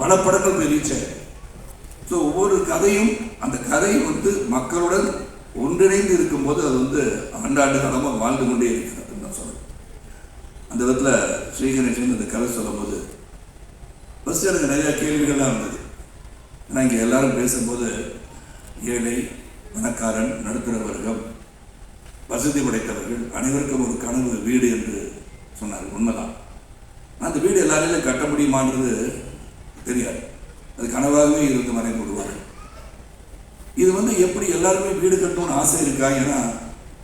பல படங்கள் போய் ரீச் ஆயிருக்கு. ஸோ ஒவ்வொரு கதையும் அந்த கதை மக்களுடன் ஒன்றிணைந்து இருக்கும்போது அது ஆண்டாண்டு காலமாக வாழ்ந்து கொண்டே இருக்கிறது தான் சொல்லுவேன். அந்த விதத்தில் ஸ்ரீகணேசன் அந்த கதை சொல்லும்போது ஃபஸ்ட்டு எனக்கு நிறையா கேள்விகள்லாம் இருந்தது. ஏன்னா இங்கே எல்லாரும் பேசும்போது ஏழை, பணக்காரன், நடுத்தர வர்க்கம், வசதி படைத்தவர்கள் அனைவருக்கும் ஒரு கனவு வீடு என்று சொன்னார். உண்மைதான். அந்த வீடு எல்லாரையும் கட்ட முடியுமான்றது தெரியாது. அது கனவாகவே இருந்து மறை போடுவார். இது எப்படி எல்லாருமே வீடு கட்டணும்னு ஆசை இருக்கா? ஏன்னா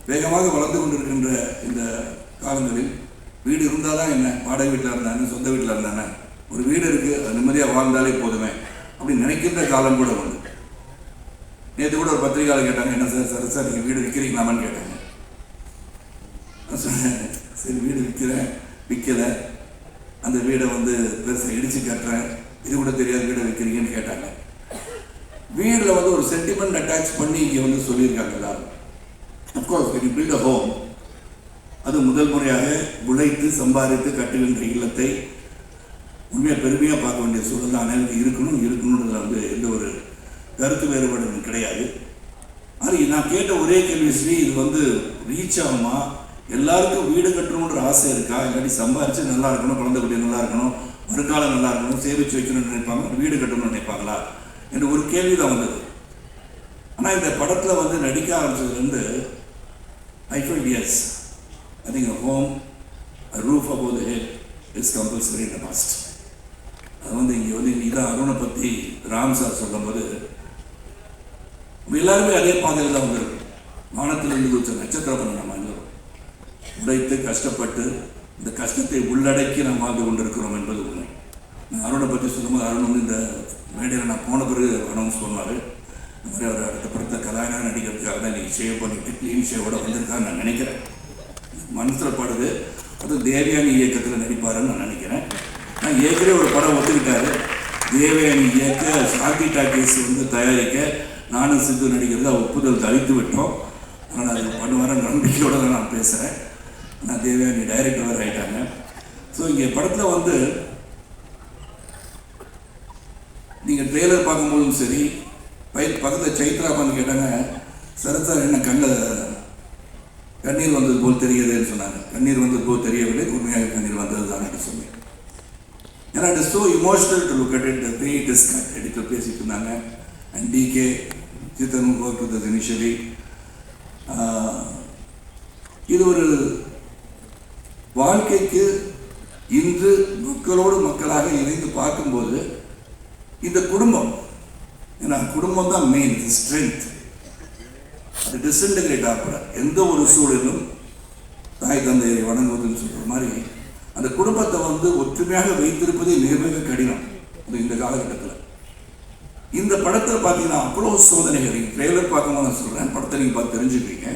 வேகமாக வளர்ந்து கொண்டிருக்கின்ற இந்த காலங்களில் வீடு இருந்தால் தான் என்ன, வாடகை வீட்டில் இருந்தானே, சொந்த வீட்டில் இருந்தானே, ஒரு வீடு இருக்குது, அது நிம்மதியாக வாழ்ந்தாலே போதுமே அப்படின்னு நினைக்கின்ற காலம் கூட உண்டு. நேற்று கூட ஒரு பத்திரிகையாளர் கேட்டாங்க, என்ன சார் சார் நீங்கள் வீடு விற்கிறீங்களாமான்னு கேட்டாங்க. நான் சொன்னேன், சரி வீடு விற்கலை, அந்த வீடை பெருசாக இடித்து கட்டுறேன், இது கூட தெரியாது வீடை விற்கிறீங்கன்னு கேட்டாங்க. வீடில் ஒரு சென்டிமெண்ட் அட்டாச் பண்ணி இங்கே சொல்லியிருக்காங்க எல்லாரும். Of course when you build a home, அது முதல் முறையாக உழைத்து சம்பாதித்து கட்டுகின்ற இல்லத்தை உண்மையாக பெருமையாக பார்க்க வேண்டிய சூழல் தான் அனைவருக்கு இருக்கணுன்றதுல எந்த ஒரு கருத்து வேறுபாடும் கிடையாது. ஆனால் நான் கேட்ட ஒரே கேள்வி, ஸ்ரீ இது ரீச் ஆகுமா? எல்லாருக்கும் வீடு கட்டணுன்ற ஆசை இருக்கா? இல்லாட்டி சம்பாரித்து நல்லா இருக்கணும், குழந்தை குட்டி நல்லா இருக்கணும், வருங்காலம் நல்லா இருக்கணும், சேமித்து வைக்கணும்னு நினைப்பாங்க, வீடு கட்டணும்னு நினைப்பாங்களா என்று ஒரு கேள்வி தான் வந்தது. ஆனால் இந்த படத்தில் நடிக்க ஆரம்பிச்சதுலேருந்து I felt yes, I think a home, a roof above the head is compulsory in the past. அது இங்கே இதான் அருணை பற்றி ராம் சார் சொல்லும்போது எல்லாருமே அதே பாதையில் தான் வந்திருக்கும். வானத்திலிருந்து குதிச்ச நட்சத்திரம் நம்ம எல்லோரும் உடைத்து கஷ்டப்பட்டு இந்த கஷ்டத்தை உள்ளடக்கி நாம் வாழ்ந்து கொண்டிருக்கிறோம் என்பது உண்மை. நான் அருணை பற்றி சொல்லும்போது அருண் இந்த மேடையில் நான் போன பிறகு அனௌன்ஸ் பண்ணுவார், இந்த மாதிரி அவர் அடுத்த படத்தை கதாநாயகனாக நடிக்கிறதுக்காக தான் நீங்கள் ஷேவ் பண்ணிட்டு க்ளீன் ஷேவோட வந்திருக்கான்னு நான் நினைக்கிறேன். மனசில் படுது. அது தேவயானி இயக்கத்தில் நடிப்பாருன்னு நான் நினைக்கிறேன். நான் ஏற்கனவே ஒரு படம் ஒத்துக்கிட்டாரு. தேவயானி இயக்க சாந்தி டாக்கீஸ் தயாரிக்க நானும் சித்து நடிக்கிறத ஒப்புதல் தவித்து விட்டோம். அதனால் அது பண்ணுவார நம்பிக்கையோடு தான் நான் பேசுகிறேன். நான் தேவயானி டைரக்டர் வேறு ஆகிட்டாங்க. ஸோ இங்கே படத்தில் நீங்கள் ட்ரெய்லர் பார்க்கும்போதும் சரி, பக்கத்தில் சைத்ராபான்னு கேட்டாங்க, சரத் சார் என்ன கண்ணீர் வந்தது போல் தெரியுதுன்னு சொன்னாங்க. கண்ணீர் வந்தது போல் தெரியவில்லை, உண்மையாக கண்ணீர் வந்தது தான் என்று சொன்னேன். ஏன்னா it is so emotional to look at it. The way it is cut editor பேசிட்டு இருந்தாங்க. And DK Siddhan work with that initially. இது ஒரு வாழ்க்கைக்கு இன்று மக்களோடு மக்களாக இணைந்து பார்க்கும்போது இந்த குடும்பம், ஏன்னா குடும்பம் தான் மெயின், ஸ்ட்ரென்த். அது டிஸ்இன்டகிரேட் ஆகக்கூடாது. எந்த ஒரு சூழலும் தாய் தந்தையை வணங்குவதுன்னு சொல்கிற மாதிரி அந்த குடும்பத்தை ஒற்றுமையாக வைத்திருப்பதே மிக மிக கடினம் இந்த காலகட்டத்தில். இந்த படத்தில் பார்த்தீங்கன்னா அவ்வளோ சோதனைகள். நீங்கள் ட்ரெய்லர் பார்க்கும்போது நான் சொல்கிறேன், படத்தை நீங்கள் பார்த்து தெரிஞ்சுக்கிறீங்க.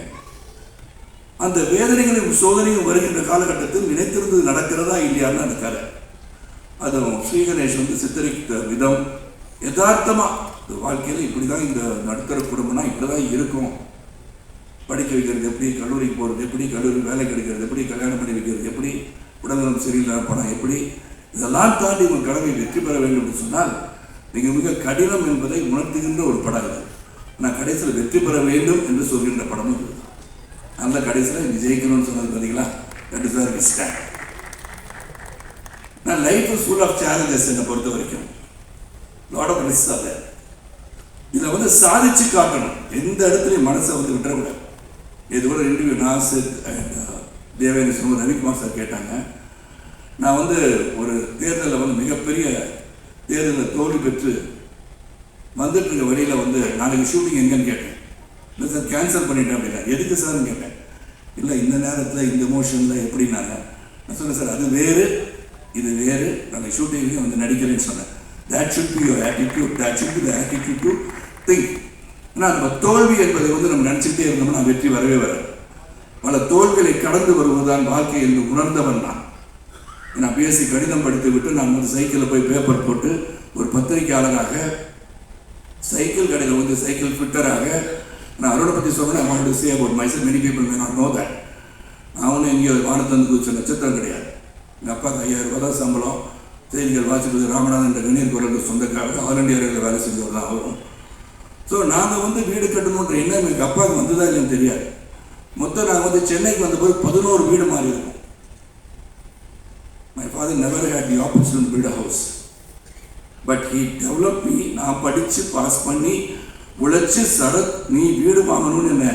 அந்த வேதனைகளும் சோதனையும் வருகின்ற காலகட்டத்தில் நினைத்திருந்தது நடக்கிறதா இல்லையான்னு அந்த கதை. அதுவும் ஸ்ரீகணேஷ் சித்தரித்த விதம் யதார்த்தமாக வாழ்க்கையில் இப்படி தான் இந்த நடுத்தர குடும்பம்னா இப்படி தான் இருக்கும். படிக்க வைக்கிறது எப்படி, கல்லூரிக்கு போகிறது எப்படி, கல்லூரி வேலை கிடைக்கிறது எப்படி, கல்யாணம் பண்ணி வைக்கிறது எப்படி, உடல்நலம் சரியில்லாத பணம் எப்படி, இதெல்லாம் தாண்டி உங்கள் கடமை வெற்றி பெற வேண்டும் என்று சொன்னால் மிக மிக கடினம் என்பதை உணர்த்துகின்ற ஒரு படம் இது. நான் கடைசியில் வெற்றி பெற வேண்டும் என்று சொல்கின்ற படமும் இது. அந்த கடைசியில் இங்கே ஜெயிக்கணும்னு சொன்னது பார்த்தீங்களா, that is where we stand. நான் life is full of challenges. என்னை பொறுத்த வரைக்கும் லாட் ஆஃப் ரிஸ்க் அதை இதில் சாதிச்சு காட்டணும். எந்த இடத்துலையும் மனசை விட்டுறக்கூடாது. இது கூட இன்டர்வியூ நாசிர் அண்ட் தேவயானி சொன்ன ரவிக்குமார் சார் கேட்டாங்க. நான் ஒரு தேர்தலில் மிகப்பெரிய தேர்தலில் தோல்வி பெற்று வந்துட்டு இருக்க வழியில் நாளைக்கு ஷூட்டிங் எங்கன்னு கேட்டேன். இல்லை சார் கேன்சல் பண்ணிட்டேன் அப்படின்னா. எதுக்கு சார்னு கேட்டேன். இல்லை இந்த நேரத்தில் இந்த எமோஷனில் எப்படின்னாங்க. நான் சொன்னேன், சார் அது வேறு இது வேறு, நாளைக்கு ஷூட்டிங்லேயும் நடிக்கிறேன்னு சொன்னேன். That should be your attitude, that should be the attitude to think. ஏன்னா நம்ம தோல்வி என்பதை நம்ம நினச்சிக்கிட்டே இருந்தோம்னா வெற்றி வரவே வராது. பல தோல்விகளை கடந்து வருவதுதான் வாழ்க்கை என்று உணர்ந்தவன் நான். நான் பேசி கடிதம் படித்து விட்டு நான் சைக்கிளில் போய் பேப்பர் போட்டு ஒரு பத்திரிகையாளராக சைக்கிள் கடையில் சைக்கிள் ஃபிட்டராக நான் அருணை பற்றி சொன்னேன். I want to say about myself, many people may not know that. நான் எங்கேயோ வானத்தந்து குதிச்ச நட்சத்திரம் கிடையாது. எங்கள் அப்பாவுக்கு 5000 ரூபா தான் சம்பளம். செய்திகள் வாசிப்பது ராமநாதன் என்ற கணியர் குரலுக்கு சொந்தக்காரர், ஆல் இண்டியா ரேடியோவில் வேலை செஞ்சவர் தான் அவரும். ஸோ நாங்கள் வந்து வீடு கட்டணுன்ற எண்ணம் எங்கள் அப்பாவுக்கு வந்ததா இல்லைன்னு தெரியாது. மொத்தம் நாங்கள் வந்து சென்னைக்கு வந்தபோது 11 வீடு மாறி இருக்கும். My father never had the opportunity to build a house, but he develop me. நான் படித்து பாஸ் பண்ணி உழைச்சி சரத் நீ வீடு வாங்கணும்னு என்ன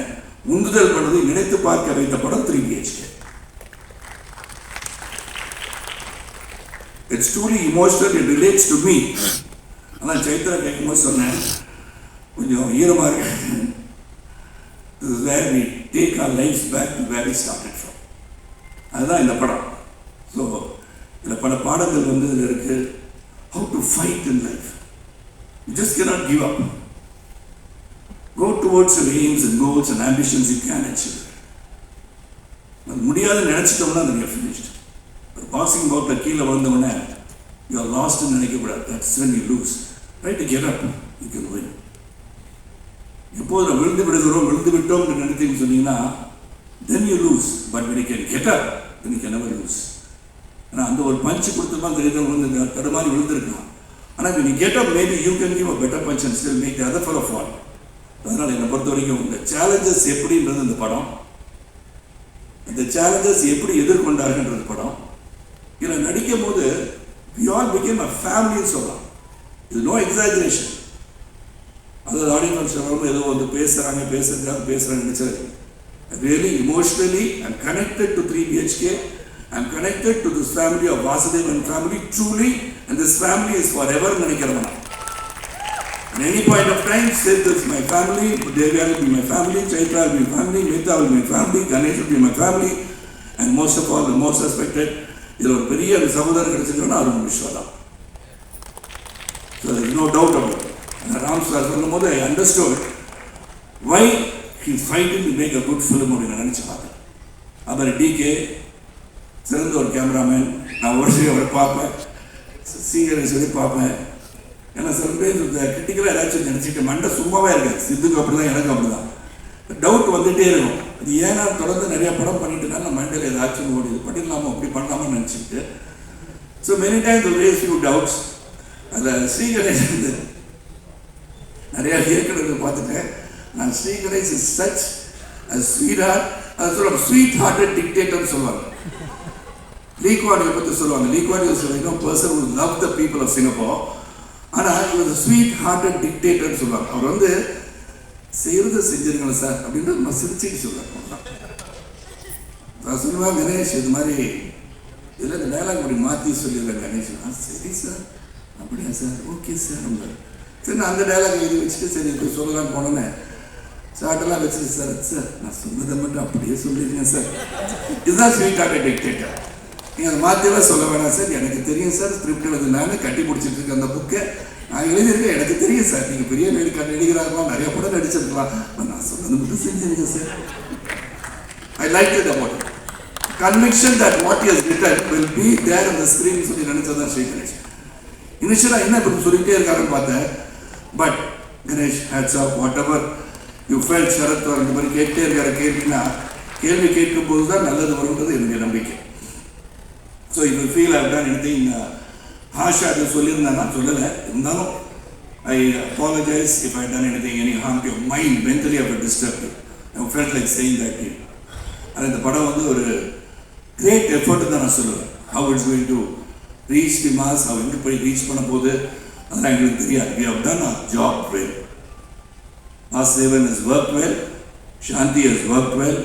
உந்துதல் பண்ணதை நினைத்து பார்க்க வைத்த படம் 3 BHK. It's truly emotional, it relates to me. அதான் சைத்ரா கேட்கும்போது சொன்னேன், கொஞ்சம் ஈரமாக இருக்கு. This is where we take our lives back to where we started from. அதுதான் இந்த படம். ஸோ இதில் பல பாடங்கள் வந்து இதில் இருக்குது. How to fight in life. You just cannot give up. Go towards your aims and goals and ambitions you can achieve. அது முடியாதுன்னு நினச்சிட்டோம்னா அது you're finished. ஒரு பாக்ஸிங் பவுட்டில் கீழே வந்தவுடனே you are lost ன்னு நினைக்கக்கூடாது. That's when you lose. Try to get up. You can win. எப்போது நம்ம விழுந்து விட்டோம்னு நினைத்தீங்கன்னு சொன்னீங்கன்னா then you lose. But when you can get up, then you can never lose. ஆனால் அந்த ஒரு பஞ்சு கொடுத்தமா அந்த இதை விழுந்து தடுமாறி விழுந்துருக்கலாம். ஆனால் when you get up, maybe you can give a better punch and still make the other fellow fall. அதனால் என்னை பொறுத்த வரைக்கும் இந்த சேலஞ்சஸ் எப்படின்றது இந்த படம், இந்த சேலஞ்சஸ் எப்படி எதிர்கொண்டாருன்றது படம். இதில் நடிக்கும் போது we all became a family சொல்லலாம். இது நோ எக்ஸாஜரேஷன். அதாவது ஆடியோ ஃபங்க்ஷன் ஏதோ வந்து பேசுகிறாங்க நினச்சாரு. Really emotionally I'm connected to 3 BHK. I'm connected to this family of Vasudevan family truly, and this family is forever நினைக்கிறவனா. At any point of time, say this is my family, Devi will be my family, Chaitra will be my family, Mita will be my family, Ganesh will be my family, and most of all, the most respected, இதில் ஒரு பெரிய சகோதரர் கிடைச்சிருக்கோன்னா அருண் விஸ்வா தான். So there is no doubt about it. Ram sir சொல்லும் போது I understood why he is fighting to make a good film அப்படின்னு நினச்சி பார்த்தேன். அப்புறம் DK சிறந்த ஒரு கேமராமேன், நான் ஒரு அவரை பார்ப்பேன், சீக்கிரம் சொல்லி பார்ப்பேன். ஏன்னா சில பேர் கிரிட்டிக்கலாக ஏதாச்சும் நினச்சிட்டு மண்டை சும்மாவே இருக்காது. சித்துக்கு அப்படி தான், எனக்கு அப்படி தான். டவுட் வந்துகிட்டே இருக்கும். அது ஏன்னா தொடர்ந்து நிறையா படம் பண்ணிட்டுனால நம்ம மண்டையில் ஏதாச்சும் ஓடி இது பண்ணிடலாமா அப்படி பண்ணலாமான்னு நினச்சிக்கிட்டு. So many times raise few doubts. அதில் ஸ்ரீகணேஷ் வந்து நிறையா இயக்குநர்கள் பார்த்துட்டேன். நான் Sriganesh is such sweet heart, அதை சொல்லுவாங்க ஸ்வீட் ஹார்ட்டட் டிக்டேட்டர்னு சொல்லுவாங்க. லீ குவான் யூ பற்றி சொல்லுவாங்க. லீ குவான் யூ சொல்லுவாங்க person who love the people of Singapore. ஆனால் இவர் ஸ்வீட் ஹார்ட்டட் டிக்டேட்டர்னு சொல்லுவாங்க. அவர் வந்து செய்கிறத செஞ்சிருங்களா சார் அப்படின்றது நம்ம சிரிச்சுட்டு சொல்லுவாங்க. நான் சொல்லுவேன் கணேஷ் இது மாதிரி இதில் இந்த டைலாக் அப்படி மாற்றி சொல்லிடுறேன் கணேஷ். சரி சார் அப்படியா சார், ஓகே சார் நம்ம சரி நான் அந்த டைலாக் எழுதி வச்சுட்டு சரி இப்போ சொல்லலான்னு போனோன்னே சாட்டெல்லாம் வச்சுட்டு சார் நான் சொன்னதை மட்டும் அப்படியே சொல்லியிருக்கேன் சார். இதுதான் ஸ்வீட் ஹார்ட்டட் டிக்டேட்டர். நீங்கள் அதை மாற்றியெல்லாம் சொல்ல வேணாம் சார், எனக்கு தெரியும் சார், ஸ்கிரிப்ட் எழுது நான் கட்டி பிடிச்சிட்டு இருக்கேன் அந்த புக்கை நான் எழுதியிருக்கேன், எனக்கு தெரியும் சார், நீங்கள் பெரிய நடிகராகலாம் நிறைய படம் நடிச்சிருக்கலாம், நான் சொன்னது மட்டும் செஞ்சிருக்கேன் sir. I like it about conviction that what he has written will be there on the screen சொல்லி நினைச்சதான் ஸ்ரீ கணேஷ். இனிஷியலாக என்ன இப்படி சொல்லிகிட்டே இருக்காருன்னு பார்த்தேன். But Ganesh hats off whatever you felt Sarath இந்த மாதிரி கேட்டே இருக்காரு. கேள்வி கேட்கும்போது தான் நல்லது வரும்ன்றது என்னுடைய நம்பிக்கை. So you feel I have done anything ஹாஷா அது சொல்லியிருந்தேன், நான் சொல்லலை. இருந்தாலும் I apologise if I done anything any harm to your mind mentally I disturb you. I felt like saying that you. ஆனால் இந்த படம் வந்து ஒரு கிரேட் எஃபர்ட் தான் நான் சொல்லுவேன். How it's going to reach the mass, அவள் எங்கே போய் ரீச் பண்ண போது அதெல்லாம் எங்களுக்கு தெரியாது. We have done our job well. Vasudevan has worked well, Shanti has worked well,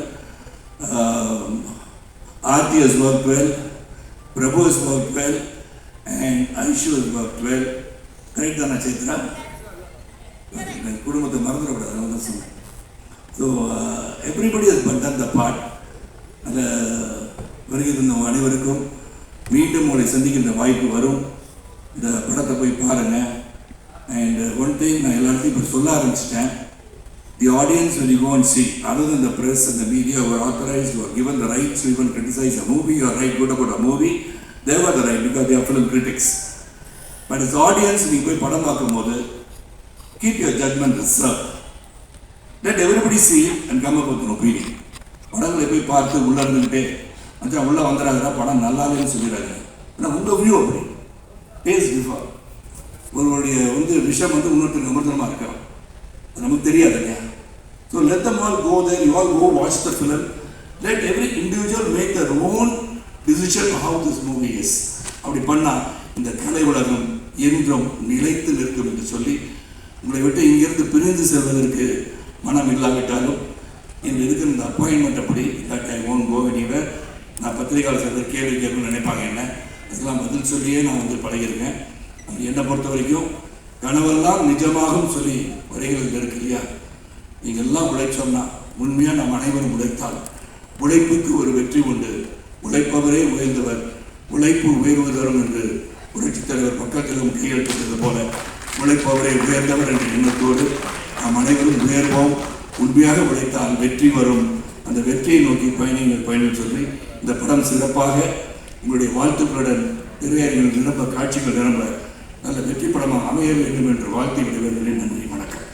Aarti has worked well, Prabhu has worked well, and Aishu has worked well. Correct தானே சைத்ரா? குடும்பத்தை மறந்துடக்கூடாது, அதனால தான் சொன்னேன். So everybody has done the part. அதில் வருகை தந்த அனைவருக்கும் மீண்டும் உங்களை சந்திக்கின்ற வாய்ப்பு வரும். இந்த படத்தை போய் பாருங்கள். அண்ட் ஒன் திங் நான் எல்லாத்தையும் இப்போ சொல்ல ஆரம்பிச்சிட்டேன். The audience, when you go and see, other than the press and the media who are authorized, who are given the rights to even criticize a movie or write good about a movie, they have the right because they are film critics. But as audience, நீ போய் படம் பார்க்கும்போது keep your judgment reserved. Let everybody see and come up with an opinion. படங்களை போய் பார்த்து உள்ளே இருந்துக்கிட்டே மச்சான் உள்ளே வந்துடாதா படம் நல்லா இல்லைன்னு சொல்லிடாங்க. ஆனால் உங்கள் வியூ அப்படி டேஸ்ட் டிஃபர். ஒருவருடைய விஷயம் இன்னொருத்தருக்கு அமிர்தமாக இருக்கலாம், அது நமக்கு தெரியாது இல்லையா? So let them all go there, you all go watch the film, let every individual make their own decision how this movie is. அப்படி பண்ணால் இந்த கலை உலகம் என்றும் நிலைத்து நிற்கும் என்று சொல்லி, உங்களை விட்டு இங்கிருந்து பிரிந்து செல்வதற்கு மனம் இல்லாவிட்டாலும் இன்று இருக்கிற இந்த அப்பாயின்மெண்ட் அப்படி that I won't go anywhere. நான் பத்திரிகையாளர் சிலர் கேள்வி கேட்கணும்னு நினைப்பாங்க, என்ன அதுக்கெல்லாம் பதில் சொல்லியே நான் பழகிருக்கேன். அது என்னை பொறுத்த வரைக்கும் கனவெல்லாம் நிஜமாகவும் சொல்லி வரிகள் இருக்கு இல்லையா? நீங்கள் எல்லாம் உழைச்சோம்னா, உண்மையாக நாம் அனைவரும் உழைத்தால் உழைப்புக்கு ஒரு வெற்றி உண்டு. உழைப்பவரே உயர்ந்தவர், உழைப்பு உயர்வு தரும் என்று புரட்சித் தலைவர் பக்கத்திலும் கையெழுத்திட்டது போல உழைப்பவரே உயர்ந்தவர் என்ற எண்ணத்தோடு நாம் அனைவரும் உயர்வோம். உண்மையாக உழைத்தால் வெற்றி வரும். அந்த வெற்றியை நோக்கி பயணம் சொல்லி இந்த படம் சிறப்பாக உங்களுடைய வாழ்த்துக்களுடன் திரையரங்கில் நிரம்ப, காட்சிகள் நிரம்ப நல்ல வெற்றி படமாக அமைய வேண்டும் என்று வாழ்த்தி விடுவதில் நன்றி, வணக்கம்.